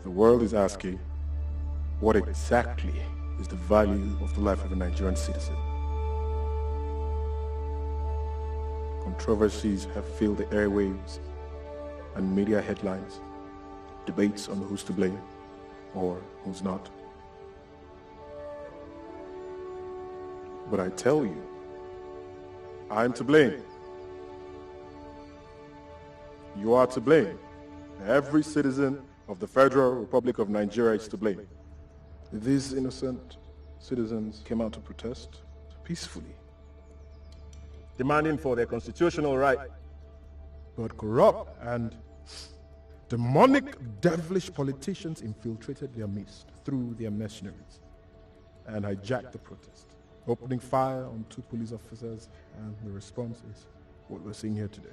The world is asking, what exactly is the value of the life of a Nigerian citizen? Controversies have filled the airwaves and media headlines, debates on who's to blame or who's not. But I tell you, I'm to blame. You are to blame. Every citizen of the Federal Republic of Nigeria is to blame. These innocent citizens came out to protest peacefully, demanding for their constitutional right. But corrupt and demonic, devilish politicians infiltrated their midst through their mercenaries and hijacked the protest, opening fire on 2 police officers, and the response is what we're seeing here today.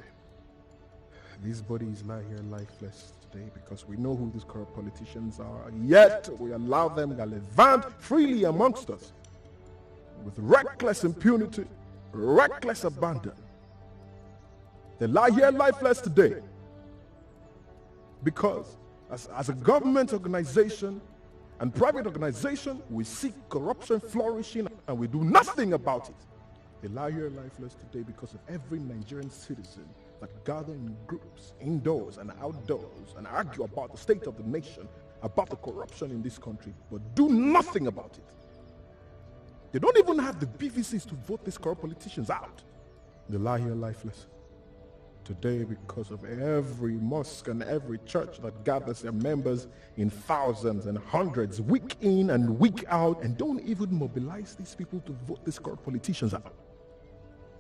These bodies lie here lifeless today because we know who these corrupt politicians are, yet we allow them gallivant freely amongst us with reckless impunity, reckless abandon. They lie here lifeless today because as a government organization and private organization, we see corruption flourishing and we do nothing about it. They lie here lifeless today because of every Nigerian citizen that gather in groups, indoors and outdoors, and argue about the state of the nation, about the corruption in this country, but do nothing about it. They don't even have the BVCs to vote these corrupt politicians out. They lie here lifeless today because of every mosque and every church that gathers their members in thousands and hundreds, week in and week out, and don't even mobilize these people to vote these corrupt politicians out.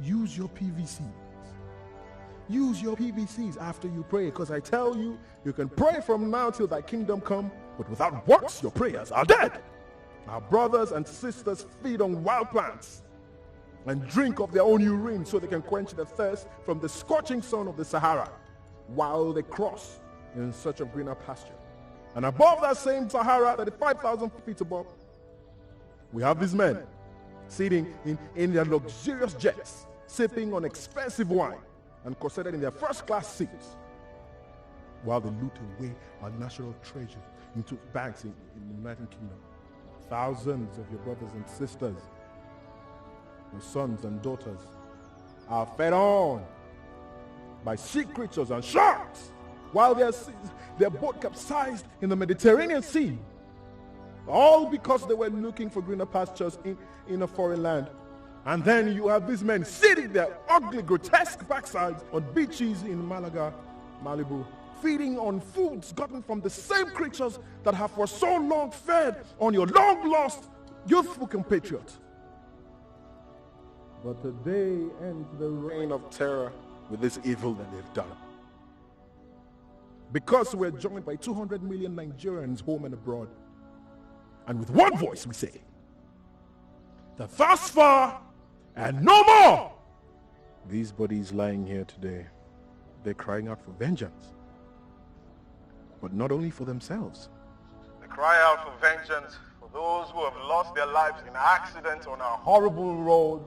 Use your PVCs. Use your PVCs after you pray, because I tell you, you can pray from now till thy kingdom come, but without works, your prayers are dead. Our brothers and sisters feed on wild plants and drink of their own urine so they can quench their thirst from the scorching sun of the Sahara while they cross in search of greener pasture. And above that same Sahara, 35,000 feet above, we have these men sitting in their luxurious jets, sipping on expensive wine and corseted in their first-class seats while they loot away our national treasure into banks in the United Kingdom. Thousands of your brothers and sisters, your sons and daughters, are fed on by sea creatures and sharks while their boat capsized in the Mediterranean Sea, all because they were looking for greener pastures in a foreign land. And then you have these men sitting their ugly, grotesque backsides on beaches in Malaga, Malibu, feeding on foods gotten from the same creatures that have for so long fed on your long-lost, youthful compatriots. But today ends the reign of terror with this evil that they've done. Because we're joined by 200 million Nigerians home and abroad. And with one voice we say, that thus far and no more. These bodies lying here today, they're crying out for vengeance. But not only for themselves. They cry out for vengeance for those who have lost their lives in accidents on our horrible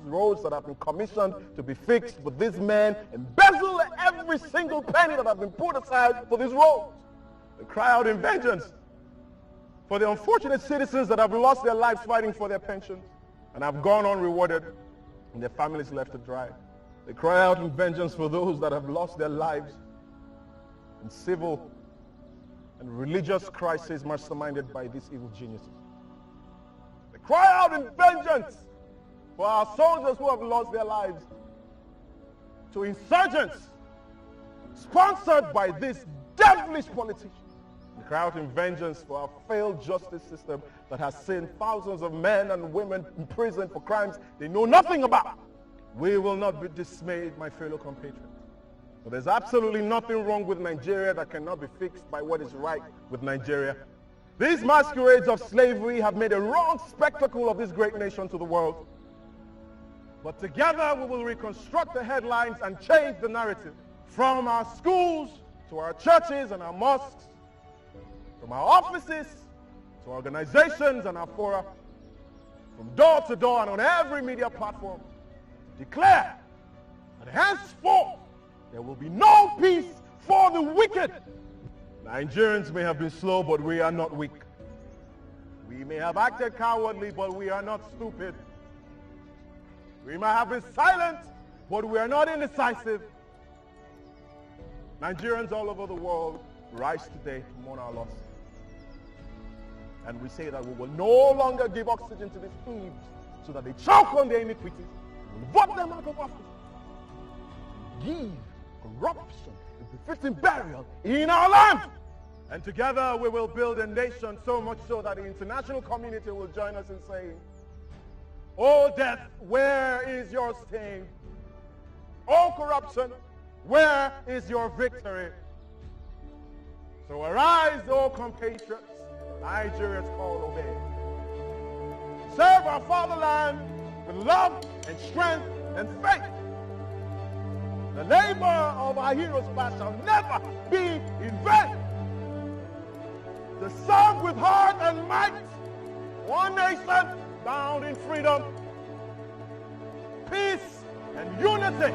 roads that have been commissioned to be fixed, but these men embezzle every single penny that has been put aside for these roads. They cry out in vengeance for the unfortunate citizens that have lost their lives fighting for their pensions and have gone unrewarded and their families left to dry. They cry out in vengeance for those that have lost their lives in civil and religious crises masterminded by these evil geniuses. They cry out in vengeance for our soldiers who have lost their lives to insurgents sponsored by these devilish politicians. They cry out in vengeance for our failed justice system that has seen thousands of men and women imprisoned for crimes they know nothing about. We will not be dismayed, my fellow compatriots. But there's absolutely nothing wrong with Nigeria that cannot be fixed by what is right with Nigeria. These masquerades of slavery have made a wrong spectacle of this great nation to the world. But together we will reconstruct the headlines and change the narrative. From our schools to our churches and our mosques, from our offices to our organizations and our fora, from door to door and on every media platform, declare that henceforth there will be no peace for the wicked. Nigerians may have been slow, but we are not weak. We may have acted cowardly, but we are not stupid. We might have been silent, but we are not indecisive. Nigerians all over the world rise today to mourn our loss. And we say that we will no longer give oxygen to these thieves so that they choke on their iniquities. We will vote them out of office. Give corruption a befitting burial in our land. And together we will build a nation so much so that the international community will join us in saying, "O death, where is your sting? O corruption, where is your victory?" So arise, O compatriots, Nigeria's call obey. Serve our fatherland with love and strength and faith. The labor of our heroes past shall never be in vain. To serve with heart and might, one nation bound in freedom, peace and unity.